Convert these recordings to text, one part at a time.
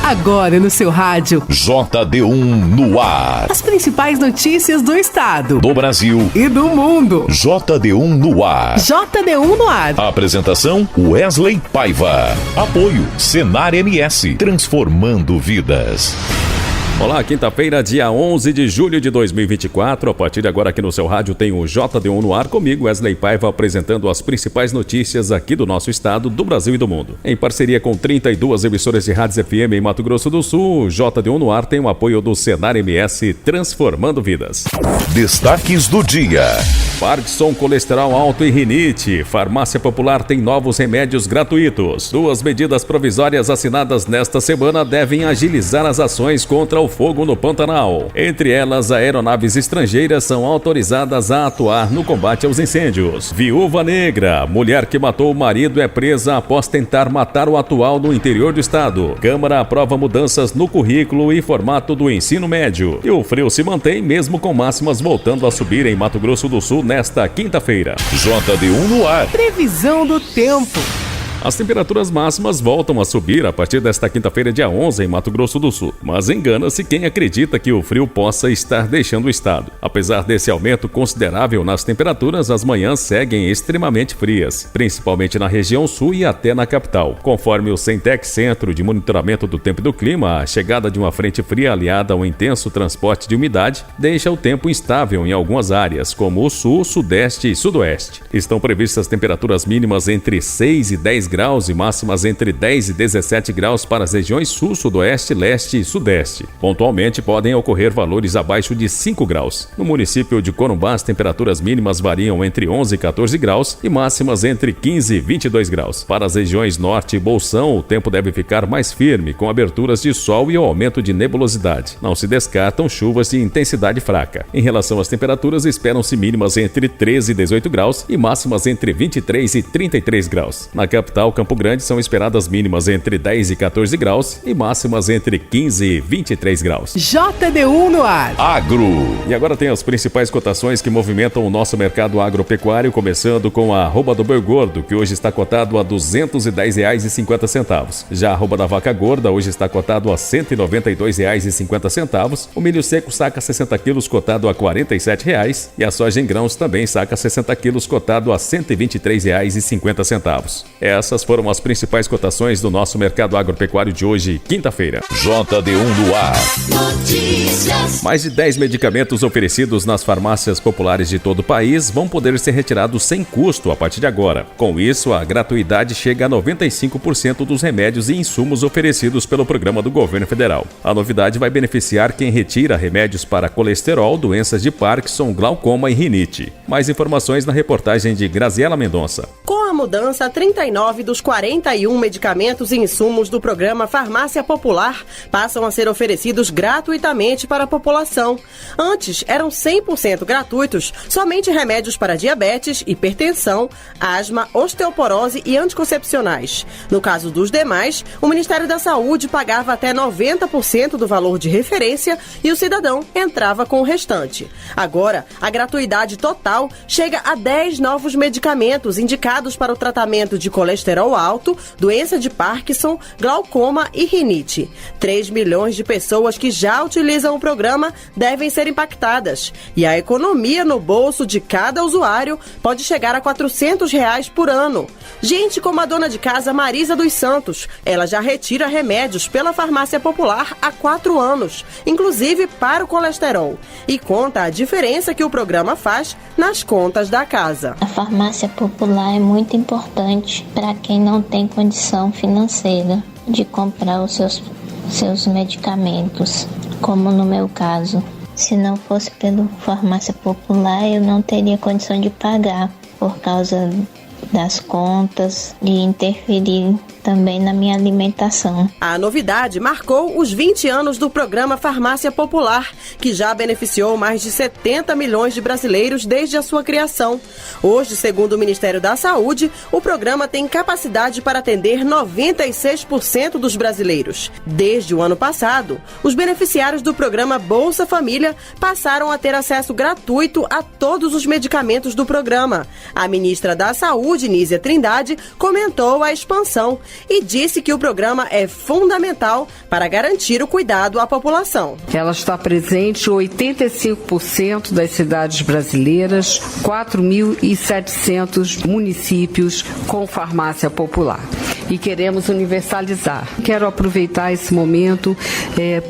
Agora no seu rádio. JD1 no ar. As principais notícias do estado, do Brasil e do mundo. JD1 no ar. JD1 no ar. Apresentação Wesley Paiva. Apoio Senar MS. Transformando vidas. Olá, quinta-feira, dia 11 de julho de 2024. A partir de agora aqui no seu rádio tem o JD1 no ar, comigo, Wesley Paiva, apresentando as principais notícias aqui do nosso estado, do Brasil e do mundo. Em parceria com 32 emissoras de rádios FM em Mato Grosso do Sul, o JD1 no ar tem o apoio do Senar MS, transformando vidas. Destaques do dia. Parkinson, colesterol alto e rinite. Farmácia Popular tem novos remédios gratuitos. 2 medidas provisórias assinadas nesta semana devem agilizar as ações contra o fogo no Pantanal. Entre elas, aeronaves estrangeiras são autorizadas a atuar no combate aos incêndios. Viúva negra, mulher que matou o marido, é presa após tentar matar o atual no interior do estado. Câmara aprova mudanças no currículo e formato do ensino médio. E o frio se mantém mesmo com máximas voltando a subir em Mato Grosso do Sul nesta quinta-feira. JD1 no ar. Previsão do tempo. As temperaturas máximas voltam a subir a partir desta quinta-feira, dia 11, em Mato Grosso do Sul. Mas engana-se quem acredita que o frio possa estar deixando o estado. Apesar desse aumento considerável nas temperaturas, as manhãs seguem extremamente frias, principalmente na região sul e até na capital. Conforme o Centec, Centro de Monitoramento do Tempo e do Clima, a chegada de uma frente fria aliada ao intenso transporte de umidade deixa o tempo instável em algumas áreas, como o sul, sudeste e sudoeste. Estão previstas temperaturas mínimas entre 6 e 10 graus e máximas entre 10 e 17 graus para as regiões sul, sudoeste, leste e sudeste. Pontualmente podem ocorrer valores abaixo de 5 graus. No município de Corumbá, as temperaturas mínimas variam entre 11 e 14 graus e máximas entre 15 e 22 graus. Para as regiões norte e Bolsão, o tempo deve ficar mais firme, com aberturas de sol e o aumento de nebulosidade. Não se descartam chuvas de intensidade fraca. Em relação às temperaturas, esperam-se mínimas entre 13 e 18 graus e máximas entre 23 e 33 graus. Na capital, Campo Grande, são esperadas mínimas entre 10 e 14 graus e máximas entre 15 e 23 graus. JD1 no ar. Agro. E agora tem as principais cotações que movimentam o nosso mercado agropecuário, começando com a arroba do boi gordo, que hoje está cotado a R$ 210,50. Já a arroba da vaca gorda hoje está cotado a R$ 192,50. O milho seco saca 60 quilos cotado a R$ 47,00 e a soja em grãos também saca 60 quilos cotado a R$ 123,50. Essas foram as principais cotações do nosso mercado agropecuário de hoje, quinta-feira. JD1 no ar. Notícias. Mais de 10 medicamentos oferecidos nas farmácias populares de todo o país vão poder ser retirados sem custo a partir de agora. Com isso, a gratuidade chega a 95% dos remédios e insumos oferecidos pelo programa do governo federal. A novidade vai beneficiar quem retira remédios para colesterol, doenças de Parkinson, glaucoma e rinite. Mais informações na reportagem de Graziela Mendonça. Com a mudança, 39 dos 41 medicamentos e insumos do programa Farmácia Popular passam a ser oferecidos gratuitamente para a população. Antes, eram 100% gratuitos, somente remédios para diabetes, hipertensão, asma, osteoporose e anticoncepcionais. No caso dos demais, o Ministério da Saúde pagava até 90% do valor de referência e o cidadão entrava com o restante. Agora, a gratuidade total chega a 10 novos medicamentos indicados para o tratamento de colesterol alto, doença de Parkinson, glaucoma e rinite. 3 milhões de pessoas que já utilizam o programa devem ser impactadas. E a economia no bolso de cada usuário pode chegar a R$ 400 por ano. Gente como a dona de casa Marisa dos Santos, ela já retira remédios pela Farmácia Popular há 4 anos, inclusive para o colesterol. E conta a diferença que o programa faz nas contas da casa. A Farmácia Popular é muito importante para quem não tem condição financeira de comprar os seus medicamentos, como no meu caso. Se não fosse pela Farmácia Popular, eu não teria condição de pagar por causa das contas e interferir também na minha alimentação. A novidade marcou os 20 anos do programa Farmácia Popular, que já beneficiou mais de 70 milhões de brasileiros desde a sua criação. Hoje, segundo o Ministério da Saúde, o programa tem capacidade para atender 96% dos brasileiros. Desde o ano passado, os beneficiários do programa Bolsa Família passaram a ter acesso gratuito a todos os medicamentos do programa. A ministra da Saúde, Nízia Trindade, comentou a expansão e disse que o programa é fundamental para garantir o cuidado à população. Ela está presente em 85% das cidades brasileiras, 4.700 municípios com farmácia popular. E queremos universalizar. Quero aproveitar esse momento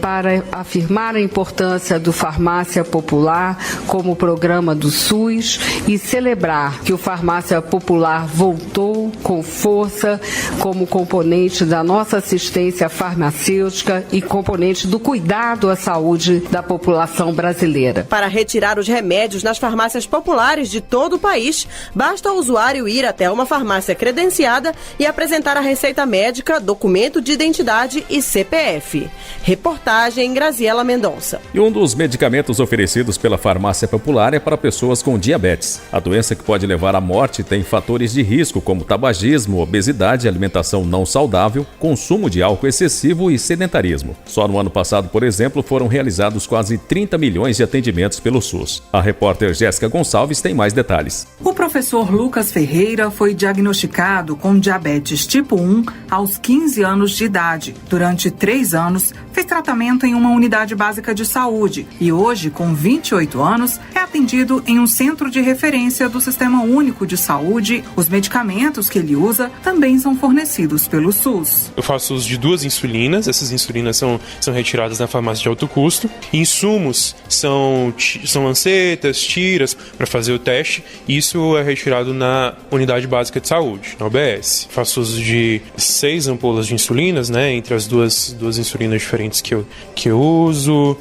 para afirmar a importância do Farmácia Popular como programa do SUS e celebrar que o Farmácia Popular voltou com força como componente da nossa assistência farmacêutica e componente do cuidado à saúde da população brasileira. Para retirar os remédios nas farmácias populares de todo o país, basta o usuário ir até uma farmácia credenciada e apresentar a receita médica, documento de identidade e CPF. Reportagem Graziela Mendonça. E um dos medicamentos oferecidos pela farmácia popular é para pessoas com diabetes. A doença que pode levar à morte tem fatores de risco como tabagismo, obesidade, alimentação não saudável, consumo de álcool excessivo e sedentarismo. Só no ano passado, por exemplo, foram realizados quase 30 milhões de atendimentos pelo SUS. A repórter Jéssica Gonçalves tem mais detalhes. O professor Lucas Ferreira foi diagnosticado com diabetes tipo 1 aos 15 anos de idade. Durante 3 anos, fez tratamento em uma unidade básica de saúde e hoje, com 28 anos, é atendido em um centro de referência do Sistema Único de Saúde. Os medicamentos que ele usa também são fornecidos pelo SUS. Eu faço uso de 2 insulinas. Essas insulinas são retiradas na farmácia de alto custo. Insumos são lancetas, tiras para fazer o teste. Isso é retirado na unidade básica de saúde, na UBS. Faço uso de 6 ampolas de insulinas, entre as duas insulinas diferentes que eu uso.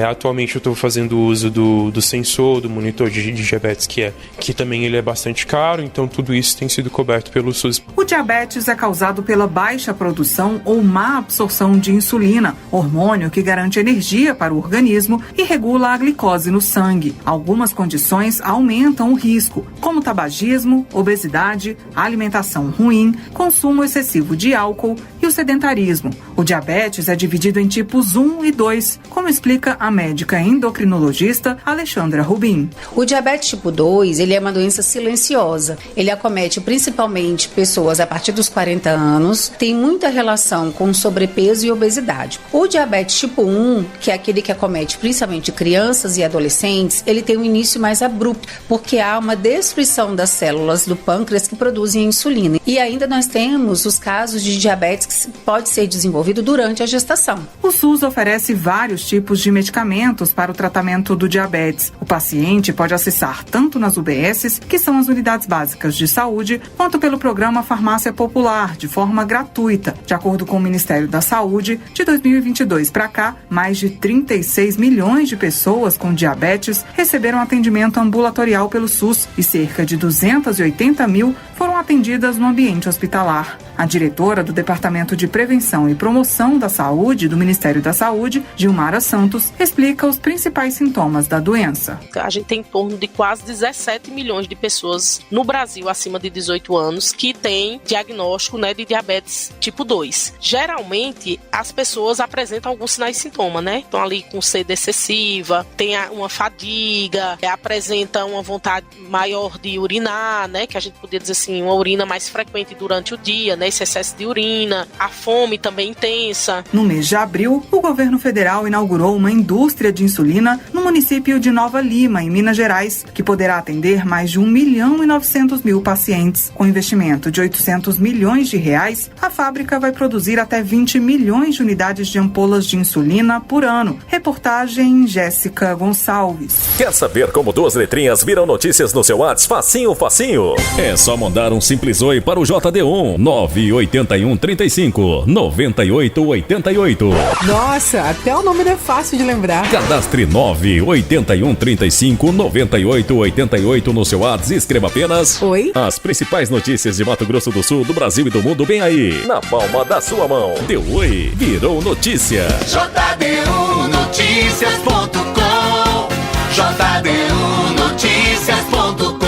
Atualmente eu estou fazendo uso do sensor, do monitor de diabetes, que também ele é bastante caro, então tudo isso tem sido coberto pelo SUS. O diabetes é causado pela baixa produção ou má absorção de insulina, hormônio que garante energia para o organismo e regula a glicose no sangue. Algumas condições aumentam o risco, como tabagismo, obesidade, alimentação ruim, consumo excessivo de álcool e o sedentarismo. O diabetes é dividido em tipos 1 e 2, como explica a médica endocrinologista Alexandra Rubin. O diabetes tipo 2, ele é uma doença silenciosa. Ele acomete principalmente pessoas a partir dos 40 anos, tem muita relação com sobrepeso e obesidade. O diabetes tipo 1, que é aquele que acomete principalmente crianças e adolescentes, ele tem um início mais abrupto, porque há uma destruição das células do pâncreas que produzem insulina. E ainda nós temos os casos de diabetes que pode ser desenvolvido durante a gestação. O SUS oferece vários tipos de medicamentos para o tratamento do diabetes. O paciente pode acessar tanto nas UBSs, que são as unidades básicas de saúde, quanto pelo programa Farmácia Popular, de forma gratuita. De acordo com o Ministério da Saúde, de 2022 para cá, mais de 36 milhões de pessoas com diabetes receberam atendimento ambulatorial pelo SUS e cerca de 280 mil foram atendidas no ambiente hospitalar. A diretora do Departamento de Prevenção e Promoção da Saúde do Ministério da Saúde, Gilmara Santos, explica os principais sintomas da doença. A gente tem em torno de quase 17 milhões de pessoas no Brasil acima de 18 anos que têm diagnóstico de diabetes tipo 2. Geralmente, as pessoas apresentam alguns sinais e sintomas, Estão ali com sede excessiva, tem uma fadiga, apresenta uma vontade maior de urinar, que a gente poderia dizer assim, uma urina mais frequente durante o dia, esse excesso de urina, a fome também intensa. No mês de abril, o governo federal inaugurou uma indústria de insulina no município de Nova Lima, em Minas Gerais, que poderá atender mais de 1.900.000 pacientes. Com investimento de 800 milhões de reais, a fábrica vai produzir até 20 milhões de unidades de ampolas de insulina por ano. Reportagem Jéssica Gonçalves. Quer saber como 2 letrinhas viram notícias no seu WhatsApp? Facinho, facinho. É só mandar um simples oi para o JD1 981 35 98 88. Nossa, até o nome é fácil de lembrar. Cadastre 981 35 98 88 no seu WhatsApp e escreva apenas oi. As principais notícias de Mato Grosso do Sul, do Brasil e do mundo bem aí, na palma da sua mão. Deu oi, virou notícia. JD1Noticias.com JD1Noticias.com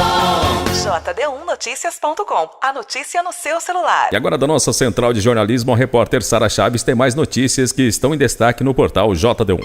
JD1Noticias.com. A notícia no seu celular. E agora da nossa central de jornalismo, a repórter Sara Chaves tem mais notícias que estão em destaque no portal JD1.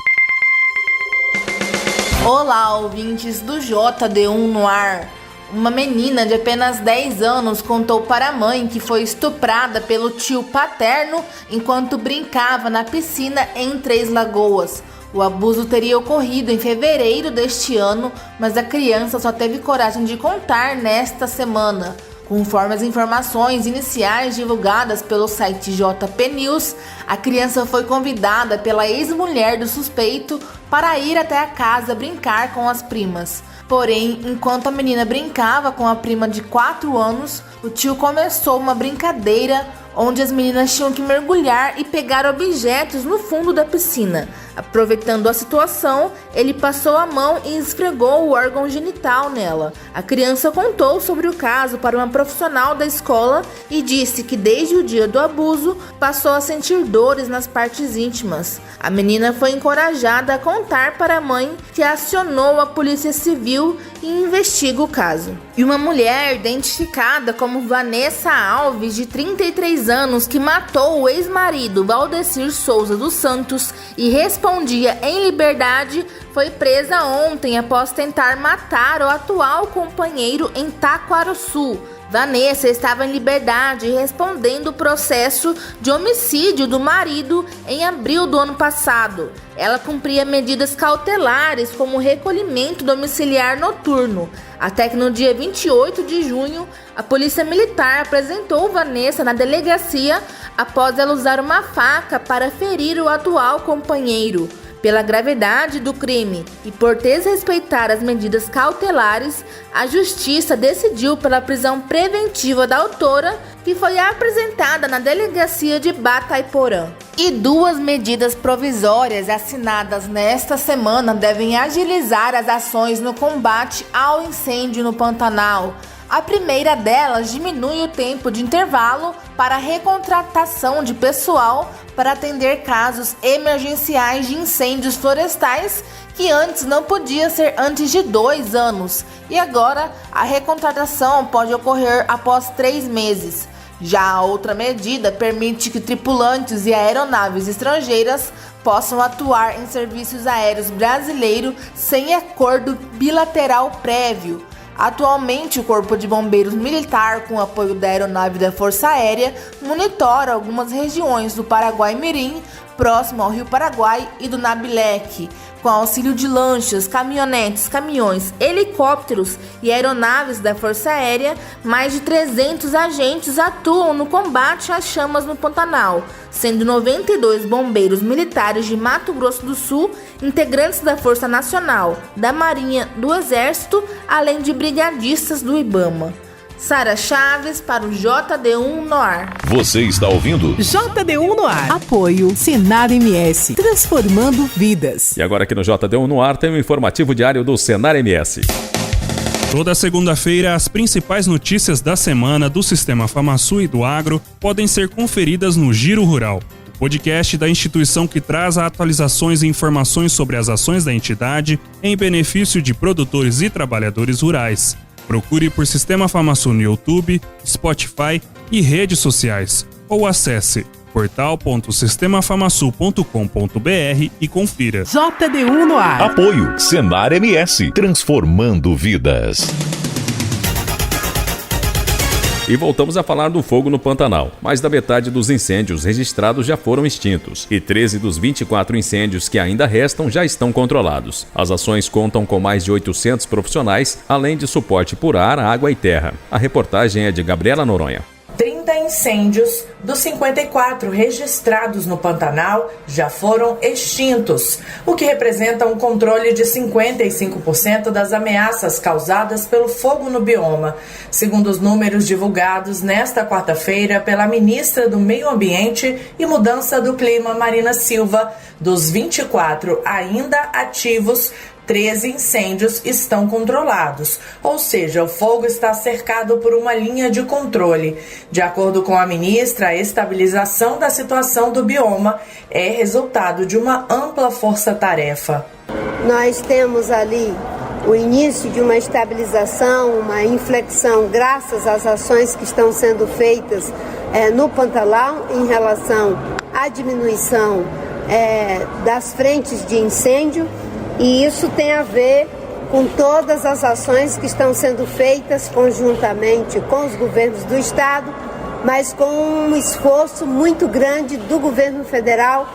Olá, ouvintes do JD1 no ar. Uma menina de apenas 10 anos contou para a mãe que foi estuprada pelo tio paterno enquanto brincava na piscina em Três Lagoas. O abuso teria ocorrido em fevereiro deste ano, mas a criança só teve coragem de contar nesta semana. Conforme as informações iniciais divulgadas pelo site JP News, a criança foi convidada pela ex-mulher do suspeito para ir até a casa brincar com as primas. Porém, enquanto a menina brincava com a prima de 4 anos, o tio começou uma brincadeira onde as meninas tinham que mergulhar e pegar objetos no fundo da piscina. Aproveitando a situação, ele passou a mão e esfregou o órgão genital nela. A criança contou sobre o caso para uma profissional da escola e disse que desde o dia do abuso passou a sentir dores nas partes íntimas. A menina foi encorajada a contar para a mãe, que acionou a Polícia Civil e investiga o caso. E uma mulher identificada como Vanessa Alves, de 33 anos, que matou o ex-marido Valdecir Souza dos Santos e respondia em liberdade, foi presa ontem após tentar matar o atual companheiro em Taquarussu. Vanessa estava em liberdade respondendo o processo de homicídio do marido em abril do ano passado. Ela cumpria medidas cautelares como recolhimento domiciliar noturno, até que no dia 28 de junho, a Polícia Militar apresentou Vanessa na delegacia após ela usar uma faca para ferir o atual companheiro. Pela gravidade do crime e por desrespeitar as medidas cautelares, a Justiça decidiu pela prisão preventiva da autora, que foi apresentada na delegacia de Batayporã. E 2 medidas provisórias assinadas nesta semana devem agilizar as ações no combate ao incêndio no Pantanal. A primeira delas diminui o tempo de intervalo para a recontratação de pessoal para atender casos emergenciais de incêndios florestais, que antes não podia ser antes de 2 anos, e agora a recontratação pode ocorrer após 3 meses. Já a outra medida permite que tripulantes e aeronaves estrangeiras possam atuar em serviços aéreos brasileiros sem acordo bilateral prévio. Atualmente, o Corpo de Bombeiros Militar, com apoio da Aeronave da Força Aérea, monitora algumas regiões do Paraguai-Mirim, próximo ao Rio Paraguai, e do Nabilec. Com auxílio de lanchas, caminhonetes, caminhões, helicópteros e aeronaves da Força Aérea, mais de 300 agentes atuam no combate às chamas no Pantanal, sendo 92 bombeiros militares de Mato Grosso do Sul, integrantes da Força Nacional, da Marinha, do Exército, além de brigadistas do IBAMA. Sara Chaves para o JD1 no ar. Você está ouvindo? JD1 no ar. Apoio Senar MS, transformando vidas. E agora aqui no JD1 no ar tem o informativo diário do Senar MS. Toda segunda-feira, as principais notícias da semana do Sistema FamaSul e do Agro podem ser conferidas no Giro Rural, o podcast da instituição que traz atualizações e informações sobre as ações da entidade em benefício de produtores e trabalhadores rurais. Procure por Sistema FamaSul no YouTube, Spotify e redes sociais, ou acesse portal.sistemafamasul.com.br e confira. JD1 no ar. Apoio Senar MS, transformando vidas. E voltamos a falar do fogo no Pantanal. Mais da metade dos incêndios registrados já foram extintos e 13 dos 24 incêndios que ainda restam já estão controlados. As ações contam com mais de 800 profissionais, além de suporte por ar, água e terra. A reportagem é de Gabriela Noronha. 30 incêndios dos 54 registrados no Pantanal já foram extintos, o que representa um controle de 55% das ameaças causadas pelo fogo no bioma, segundo os números divulgados nesta quarta-feira pela ministra do Meio Ambiente e Mudança do Clima, Marina Silva. Dos 24 ainda ativos, 13 incêndios estão controlados, ou seja, o fogo está cercado por uma linha de controle. De acordo com a ministra, a estabilização da situação do bioma é resultado de uma ampla força-tarefa. Nós temos ali o início de uma estabilização, uma inflexão, graças às ações que estão sendo feitas no Pantanal em relação à diminuição das frentes de incêndio. E isso tem a ver com todas as ações que estão sendo feitas conjuntamente com os governos do Estado, mas com um esforço muito grande do governo federal,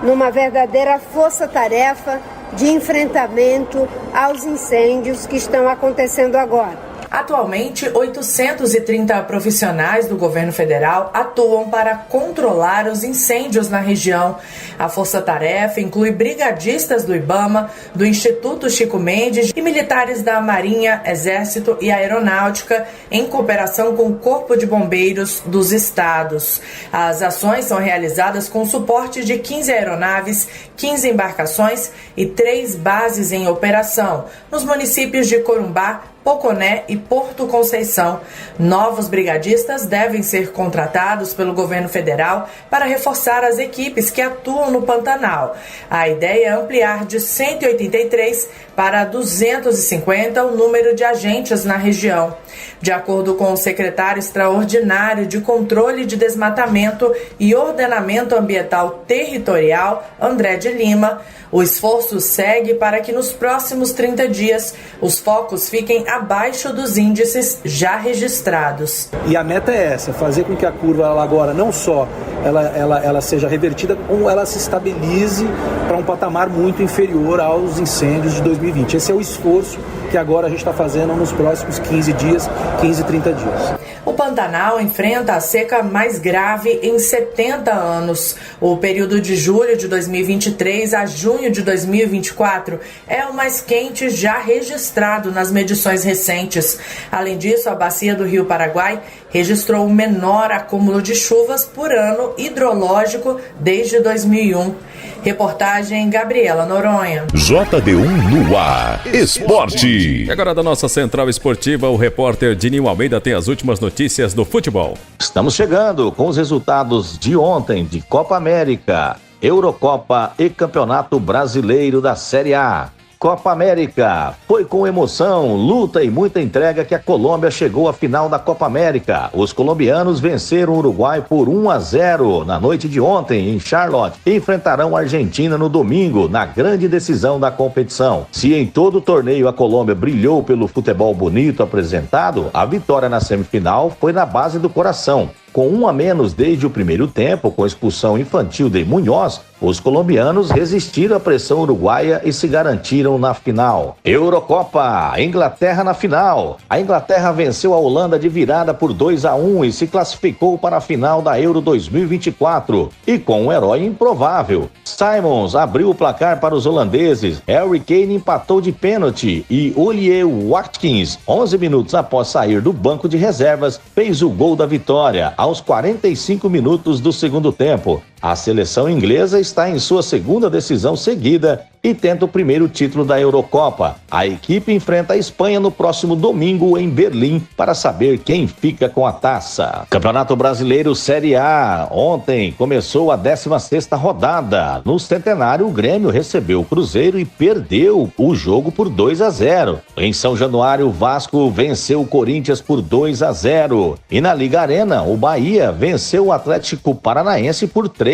numa verdadeira força-tarefa de enfrentamento aos incêndios que estão acontecendo agora. Atualmente, 830 profissionais do governo federal atuam para controlar os incêndios na região. A força-tarefa inclui brigadistas do IBAMA, do Instituto Chico Mendes e militares da Marinha, Exército e Aeronáutica, em cooperação com o Corpo de Bombeiros dos estados. As ações são realizadas com suporte de 15 aeronaves, 15 embarcações e 3 bases em operação, nos municípios de Corumbá, Poconé e Porto Conceição. Novos brigadistas devem ser contratados pelo governo federal para reforçar as equipes que atuam no Pantanal. A ideia é ampliar de 183 para 250 o número de agentes na região. De acordo com o secretário extraordinário de Controle de Desmatamento e Ordenamento Ambiental Territorial, André de Lima, o esforço segue para que nos próximos 30 dias os focos fiquem abaixo dos índices já registrados. E a meta é essa, fazer com que a curva ela agora não só ela seja revertida, como ela se estabilize para um patamar muito inferior aos incêndios de 2020. Esse é o esforço que agora a gente está fazendo nos próximos 15 dias, 15, 30 dias. O Pantanal enfrenta a seca mais grave em 70 anos. O período de julho de 2023 a junho de 2024 é o mais quente já registrado nas medições recentes. Além disso, a bacia do Rio Paraguai registrou o menor acúmulo de chuvas por ano hidrológico desde 2001. Reportagem Gabriela Noronha. JD1 no ar. Esporte. E agora da nossa central esportiva, o repórter Dininho Almeida tem as últimas notícias do futebol. Estamos chegando com os resultados de ontem de Copa América, Eurocopa e Campeonato Brasileiro da Série A. Copa América. Foi com emoção, luta e muita entrega que a Colômbia chegou à final da Copa América. Os colombianos venceram o Uruguai por 1-0 na noite de ontem em Charlotte e enfrentarão a Argentina no domingo, na grande decisão da competição. Se em todo o torneio a Colômbia brilhou pelo futebol bonito apresentado, a vitória na semifinal foi na base do coração. Com 1 a menos desde o primeiro tempo, com a expulsão infantil de Munhoz, os colombianos resistiram à pressão uruguaia e se garantiram na final. Eurocopa, Inglaterra na final. A Inglaterra venceu a Holanda de virada por 2-1 e se classificou para a final da Euro 2024. E com um herói improvável. Simons abriu o placar para os holandeses, Harry Kane empatou de pênalti e Ollie Watkins, 11 minutos após sair do banco de reservas, fez o gol da vitória aos 45 minutos do segundo tempo. A seleção inglesa está em sua segunda decisão seguida e tenta o primeiro título da Eurocopa. A equipe enfrenta a Espanha no próximo domingo em Berlim para saber quem fica com a taça. Campeonato Brasileiro Série A. Ontem começou a 16ª rodada. No Centenário, o Grêmio recebeu o Cruzeiro e perdeu o jogo por 2-0. Em São Januário, o Vasco venceu o Corinthians por 2-0. E na Liga Arena, o Bahia venceu o Atlético Paranaense por 3-1.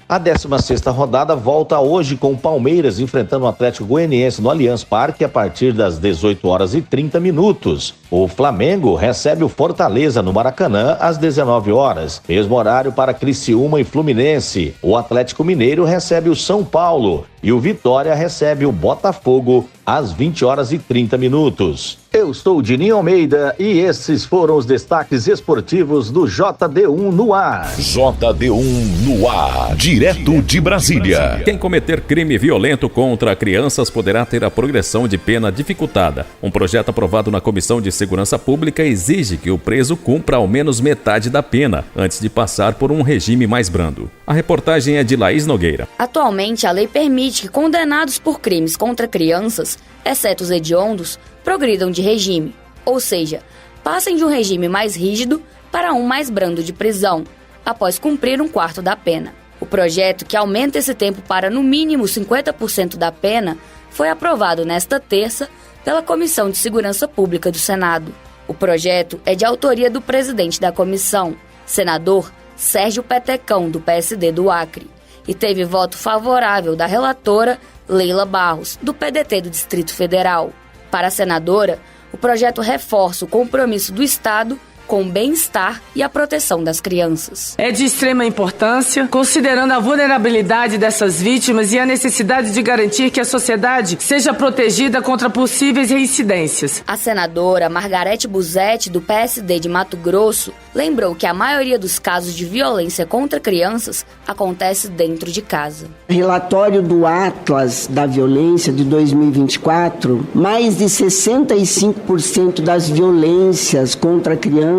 A 16ª rodada volta hoje com o Palmeiras enfrentando o Atlético Goianiense no Allianz Parque a partir das 18h30. O Flamengo recebe o Fortaleza no Maracanã às 19h. Mesmo horário para Criciúma e Fluminense. O Atlético Mineiro recebe o São Paulo e o Vitória recebe o Botafogo às 20h30. Eu sou Dininho Almeida e esses foram os destaques esportivos do JD1 no ar. JD1 no ar, direto de Brasília. Quem cometer crime violento contra crianças poderá ter a progressão de pena dificultada. Um projeto aprovado na Comissão de Segurança Pública exige que o preso cumpra ao menos metade da pena antes de passar por um regime mais brando. A reportagem é de Laís Nogueira. Atualmente, a lei permite que condenados por crimes contra crianças, exceto os hediondos, progridam de regime, ou seja, passem de um regime mais rígido para um mais brando de prisão, após cumprir 1/4 da pena. O projeto, que aumenta esse tempo para no mínimo 50% da pena, foi aprovado nesta terça pela Comissão de Segurança Pública do Senado. O projeto é de autoria do presidente da comissão, senador Sérgio Petecão, do PSD do Acre, e teve voto favorável da relatora Leila Barros, do PDT do Distrito Federal. Para a senadora, o projeto reforça o compromisso do Estado com o bem-estar e a proteção das crianças. É de extrema importância, considerando a vulnerabilidade dessas vítimas e a necessidade de garantir que a sociedade seja protegida contra possíveis reincidências. A senadora Margarete Busetti, do PSD de Mato Grosso, lembrou que a maioria dos casos de violência contra crianças acontece dentro de casa. Relatório do Atlas da Violência de 2024, mais de 65% das violências contra crianças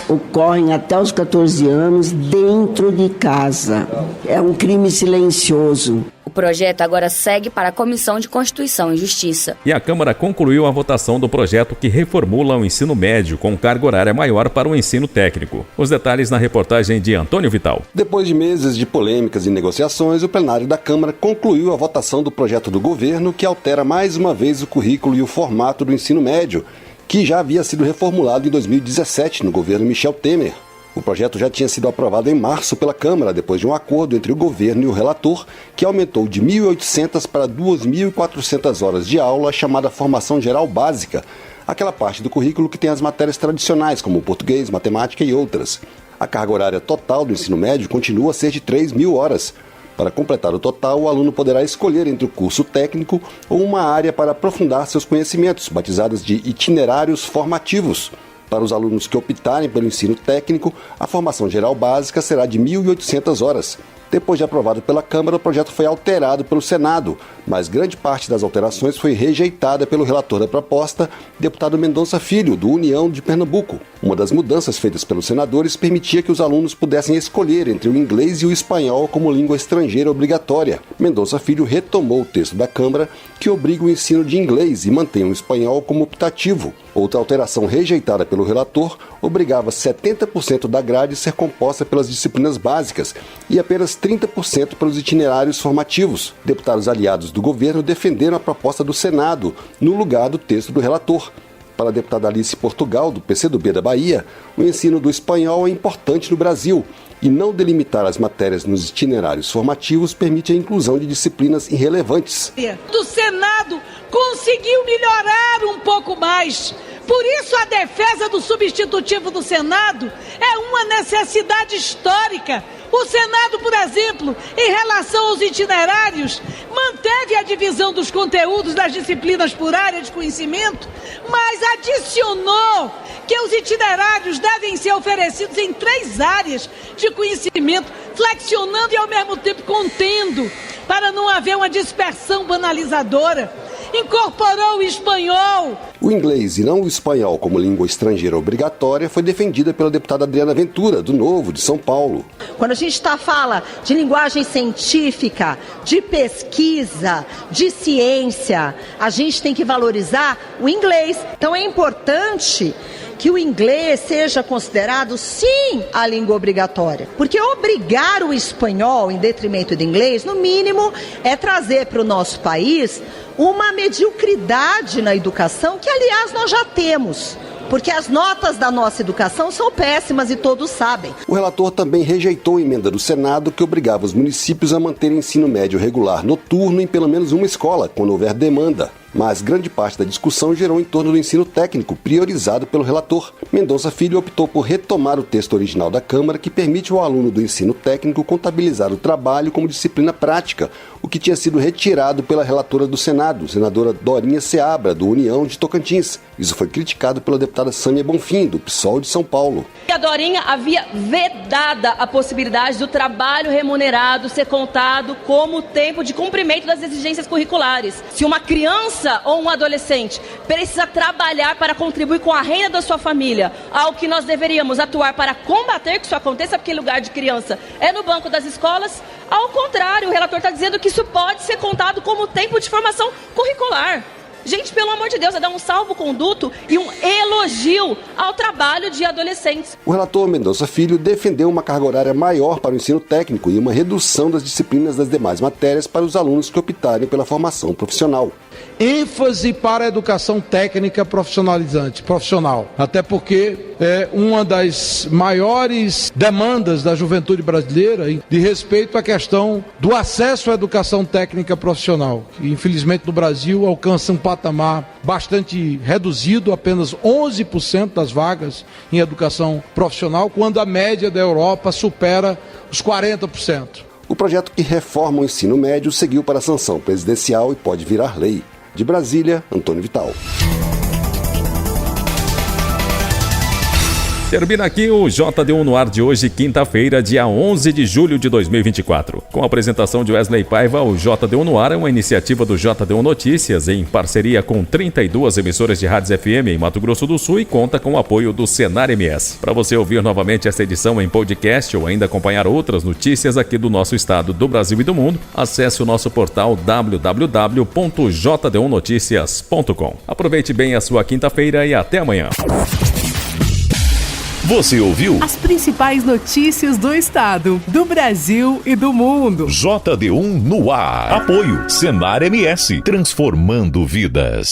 ocorrem até os 14 anos dentro de casa. É um crime silencioso. O projeto agora segue para a Comissão de Constituição e Justiça. E a Câmara concluiu a votação do projeto que reformula o ensino médio com carga horária maior para o ensino técnico. Os detalhes na reportagem de Antônio Vital. Depois de meses de polêmicas e negociações, o plenário da Câmara concluiu a votação do projeto do governo que altera mais uma vez o currículo e o formato do ensino médio, que já havia sido reformulado em 2017 no governo Michel Temer. O projeto já tinha sido aprovado em março pela Câmara, depois de um acordo entre o governo e o relator, que aumentou de 1.800 para 2.400 horas de aula, chamada Formação Geral Básica, aquela parte do currículo que tem as matérias tradicionais, como português, matemática e outras. A carga horária total do ensino médio continua a ser de 3.000 horas. Para completar o total, o aluno poderá escolher entre o curso técnico ou uma área para aprofundar seus conhecimentos, batizadas de itinerários formativos. Para os alunos que optarem pelo ensino técnico, a formação geral básica será de 1.800 horas. Depois de aprovado pela Câmara, o projeto foi alterado pelo Senado, mas grande parte das alterações foi rejeitada pelo relator da proposta, deputado Mendonça Filho, do União de Pernambuco. Uma das mudanças feitas pelos senadores permitia que os alunos pudessem escolher entre o inglês e o espanhol como língua estrangeira obrigatória. Mendonça Filho retomou o texto da Câmara, que obriga o ensino de inglês e mantém o espanhol como optativo. Outra alteração rejeitada pelo relator obrigava 70% da grade a ser composta pelas disciplinas básicas e apenas 30% pelos itinerários formativos. Deputados aliados do governo defenderam a proposta do Senado, no lugar do texto do relator. Para a deputada Alice Portugal, do PCdoB da Bahia, o ensino do espanhol é importante no Brasil e não delimitar as matérias nos itinerários formativos permite a inclusão de disciplinas irrelevantes. Do Senado conseguiu melhorar um pouco mais. Por isso, a defesa do substitutivo do Senado é uma necessidade histórica. O Senado, por exemplo, em relação aos itinerários, manteve a divisão dos conteúdos das disciplinas por área de conhecimento, mas adicionou que os itinerários devem ser oferecidos em 3 áreas de conhecimento, flexionando e ao mesmo tempo contendo, para não haver uma dispersão banalizadora. Incorporou o espanhol. O inglês e não o espanhol como língua estrangeira obrigatória foi defendida pela deputada Adriana Ventura, do Novo, de São Paulo. Quando a gente fala de linguagem científica, de pesquisa, de ciência, a gente tem que valorizar o inglês. Então é importante que o inglês seja considerado, sim, a língua obrigatória. Porque obrigar o espanhol em detrimento do inglês, no mínimo, é trazer para o nosso país uma mediocridade na educação que, aliás, nós já temos. Porque as notas da nossa educação são péssimas e todos sabem. O relator também rejeitou a emenda do Senado que obrigava os municípios a manter ensino médio regular noturno em pelo menos uma escola, quando houver demanda. Mas grande parte da discussão girou em torno do ensino técnico, priorizado pelo relator. Mendonça Filho optou por retomar o texto original da Câmara, que permite ao aluno do ensino técnico contabilizar o trabalho como disciplina prática, o que tinha sido retirado pela relatora do Senado, senadora Dorinha Seabra, do União de Tocantins. Isso foi criticado pela deputada Sânia Bonfim, do PSOL de São Paulo. A Dorinha havia vedada a possibilidade do trabalho remunerado ser contado como tempo de cumprimento das exigências curriculares. Se uma criança ou um adolescente precisa trabalhar para contribuir com a renda da sua família, algo que nós deveríamos atuar para combater que isso aconteça, porque lugar de criança é no banco das escolas, ao contrário, o relator está dizendo que isso pode ser contado como tempo de formação curricular. Gente, pelo amor de Deus, é dar um salvo-conduto e um elogio ao trabalho de adolescentes. O relator Mendonça Filho defendeu uma carga horária maior para o ensino técnico e uma redução das disciplinas das demais matérias para os alunos que optarem pela formação profissional. ênfase para a educação técnica profissional, até porque é uma das maiores demandas da juventude brasileira de respeito à questão do acesso à educação técnica profissional, que infelizmente no Brasil alcança um patamar bastante reduzido, apenas 11% das vagas em educação profissional, quando a média da Europa supera os 40%. O projeto que reforma o ensino médio seguiu para a sanção presidencial e pode virar lei. De Brasília, Antônio Vital. Termina aqui o JD1 no ar de hoje, quinta-feira, dia 11 de julho de 2024. Com a apresentação de Wesley Paiva, o JD1 no ar é uma iniciativa do JD1 Notícias em parceria com 32 emissoras de rádios FM em Mato Grosso do Sul e conta com o apoio do Senar MS. Para você ouvir novamente esta edição em podcast ou ainda acompanhar outras notícias aqui do nosso estado, do Brasil e do mundo, acesse o nosso portal www.jd1noticias.com. Aproveite bem a sua quinta-feira e até amanhã. Você ouviu as principais notícias do estado, do Brasil e do mundo. JD1 no ar. Apoio Senar MS, transformando vidas.